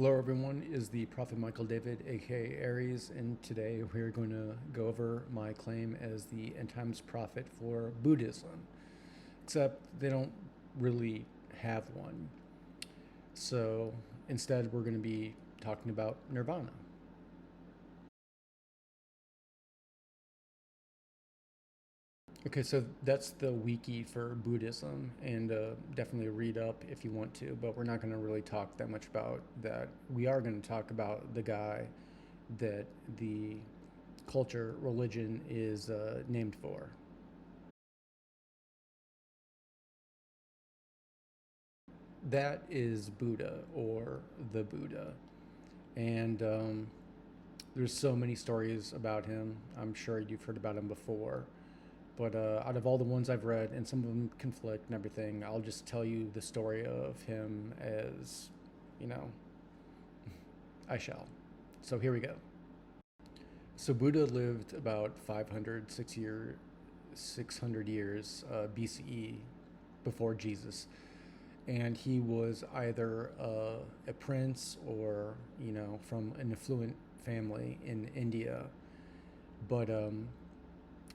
Hello, everyone. Is the Prophet Michael David, aka Aries, and today we're going to go over my claim as the end times prophet for Buddhism. Except they don't really have one. So instead, we're going to be talking about Nirvana. Okay, so that's the wiki for Buddhism, and definitely read up if you want to, but we're not going to really talk that much about that. We are going to talk about the guy that the culture, religion is named for. That is Buddha or the Buddha. And there's so many stories about him. I'm sure you've heard about him before. But out of all the ones I've read, and some of them conflict and everything, I'll just tell you the story of him as, you know, I shall. So here we go. So Buddha lived about 600 years BCE before Jesus, and he was either a prince or from an affluent family in India, but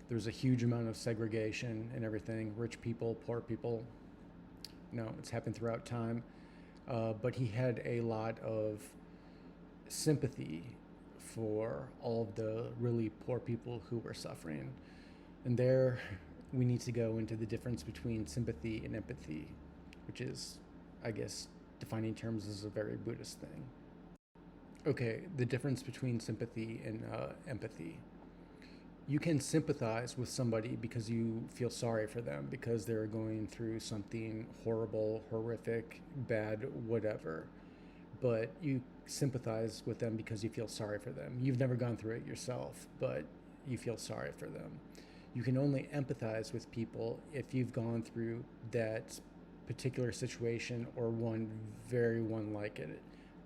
there's a huge amount of segregation and everything. Rich people, poor people. It's happened throughout time. But he had a lot of sympathy for all of the really poor people who were suffering. And there we need to go into the difference between sympathy and empathy, which is, I guess, defining terms is a very Buddhist thing. Okay, the difference between sympathy and empathy. You can sympathize with somebody because you feel sorry for them because they're going through something horrible, horrific, bad, whatever. But you sympathize with them because you feel sorry for them. You've never gone through it yourself, but you feel sorry for them. You can only empathize with people if you've gone through that particular situation or one like it.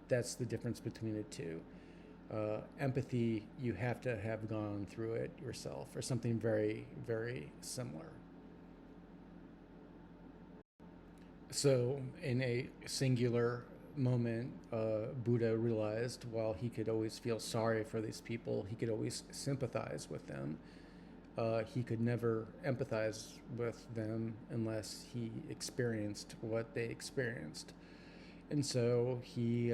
That's the difference between the two. Empathy, you have to have gone through it yourself or something very, very similar. So, in a singular moment, Buddha realized while he could always feel sorry for these people, he could always sympathize with them. He could never empathize with them unless he experienced what they experienced. And so he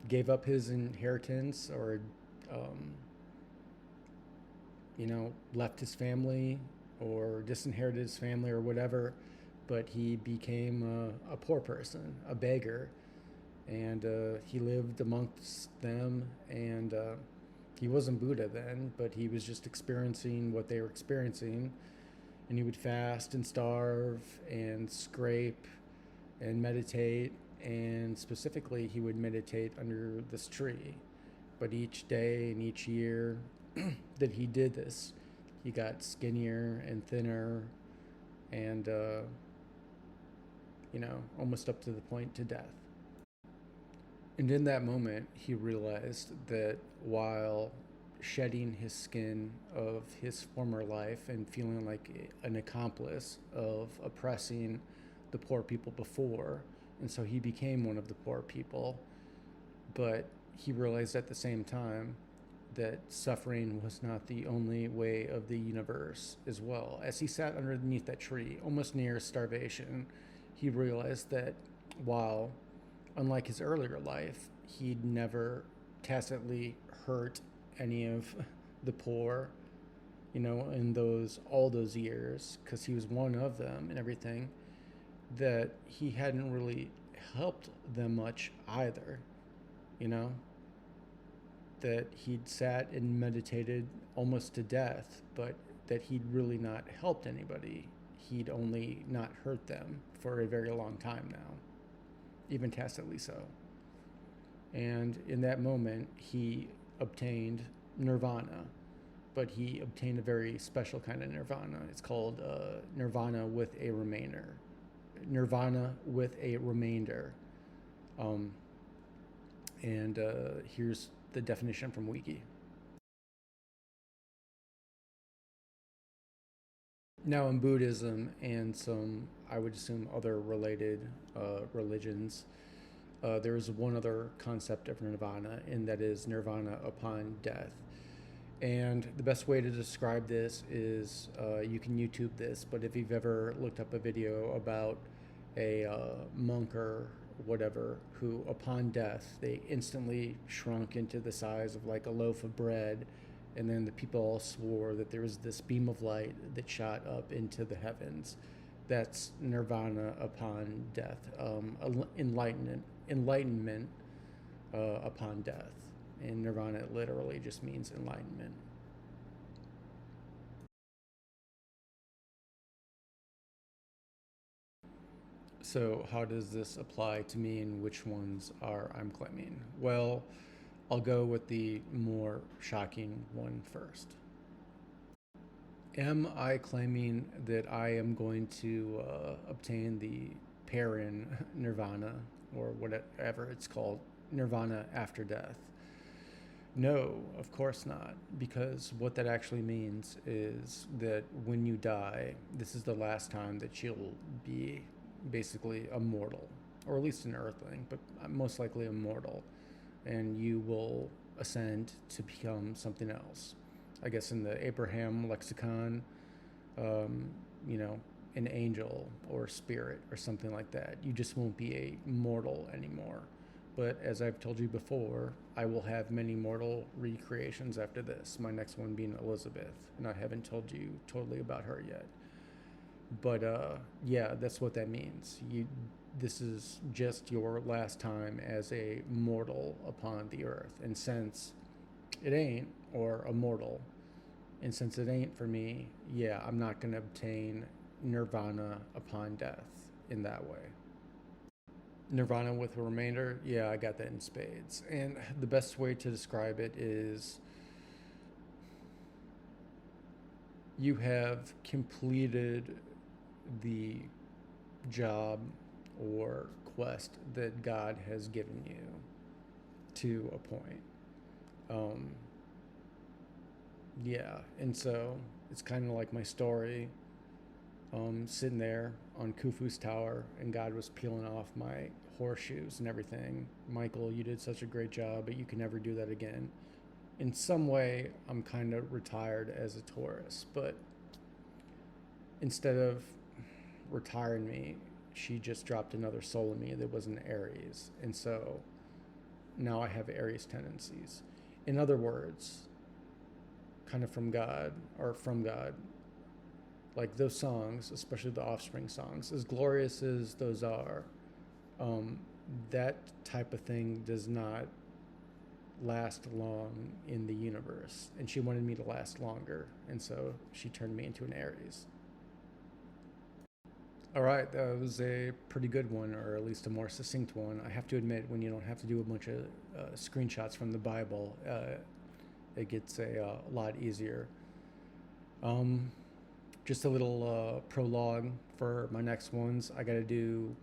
gave up his inheritance or, um, left his family or disinherited his family or whatever, but he became a poor person, a beggar, and he lived amongst them. And he wasn't Buddha then, but he was just experiencing what they were experiencing. And he would fast and starve and scrape and meditate. And specifically, he would meditate under this tree. But each day and each year that he did this, he got skinnier and thinner and, almost up to the point to death. And in that moment, he realized that while shedding his skin of his former life and feeling like an accomplice of oppressing the poor people before, and so he became one of the poor people, but he realized at the same time that suffering was not the only way of the universe as well. As he sat underneath that tree, almost near starvation, he realized that while unlike his earlier life, he'd never tacitly hurt any of the poor, in those all those years, because he was one of them and everything, that he hadn't really helped them much either, you know, that he'd sat and meditated almost to death, but that he'd really not helped anybody. He'd only not hurt them for a very long time now, even tacitly so. And in that moment, he obtained Nirvana, but he obtained a very special kind of Nirvana. It's called Nirvana with a remainder. Nirvana with a remainder. Um, and here's the definition from Wiki. Now, in Buddhism and some, I would assume, other related religions, there is one other concept of nirvana, and that is nirvana upon death. And the best way to describe this is you can YouTube this, but if you've ever looked up a video about a monk or whatever who, upon death, they instantly shrunk into the size of like a loaf of bread, and then the people all swore that there was this beam of light that shot up into the heavens. That's nirvana upon death, enlightenment upon death. And nirvana literally just means enlightenment. So how does this apply to me, and which ones are I'm claiming? Well, I'll go with the more shocking one first. Am I claiming that I am going to obtain the Perrin Nirvana, or whatever it's called, Nirvana after death? No, of course not, because what that actually means is that when you die, this is the last time that you'll be basically immortal, or at least an earthling, but most likely immortal, and you will ascend to become something else. I guess in the Abraham lexicon, you know, an angel or spirit or something like that. You just won't be a mortal anymore. But as I've told you before, I will have many mortal recreations after this, my next one being Elizabeth, and I haven't told you totally about her yet. But yeah, that's what that means. This is just your last time as a mortal upon the earth. And since it ain't, or immortal, and since it ain't for me, yeah, I'm not going to obtain nirvana upon death in that way. Nirvana with a remainder, yeah, I got that in spades. And the best way to describe it is you have completed the job or quest that God has given you to a point. Yeah, and so it's kind of like my story, sitting there on Khufu's tower, and God was peeling off my horseshoes and everything. Michael, you did such a great job, but you can never do that again. In some way, I'm kind of retired as a Taurus, but instead of retiring me, she just dropped another soul in me that was an Aries. And so now I have Aries tendencies. In other words, kind of from God, like those songs, especially the Offspring songs, as glorious as those are, that type of thing does not last long in the universe. And she wanted me to last longer, and so she turned me into an Aries. All right, that was a pretty good one, or at least a more succinct one. I have to admit, when you don't have to do a bunch of screenshots from the Bible, it gets a lot easier. Just a little prologue for my next ones. I got to do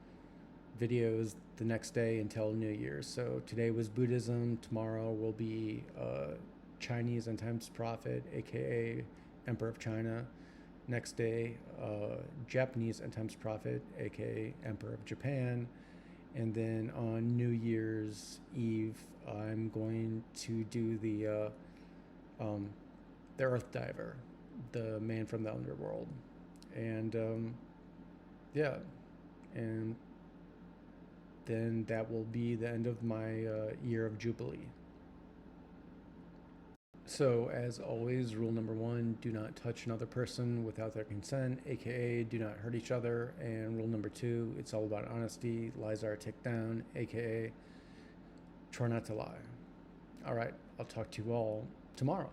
videos the next day until New Year's. So today was Buddhism. Tomorrow will be Chinese end times prophet, aka Emperor of China. Next day, Japanese end times prophet, aka Emperor of Japan. And then on New Year's Eve, I'm going to do the Earth Diver, the man from the underworld. And yeah, and then that will be the end of my year of Jubilee. So, as always, rule number one, do not touch another person without their consent, aka do not hurt each other. And rule number two, it's all about honesty, lies are ticked down, aka try not to lie. All right, I'll talk to you all tomorrow.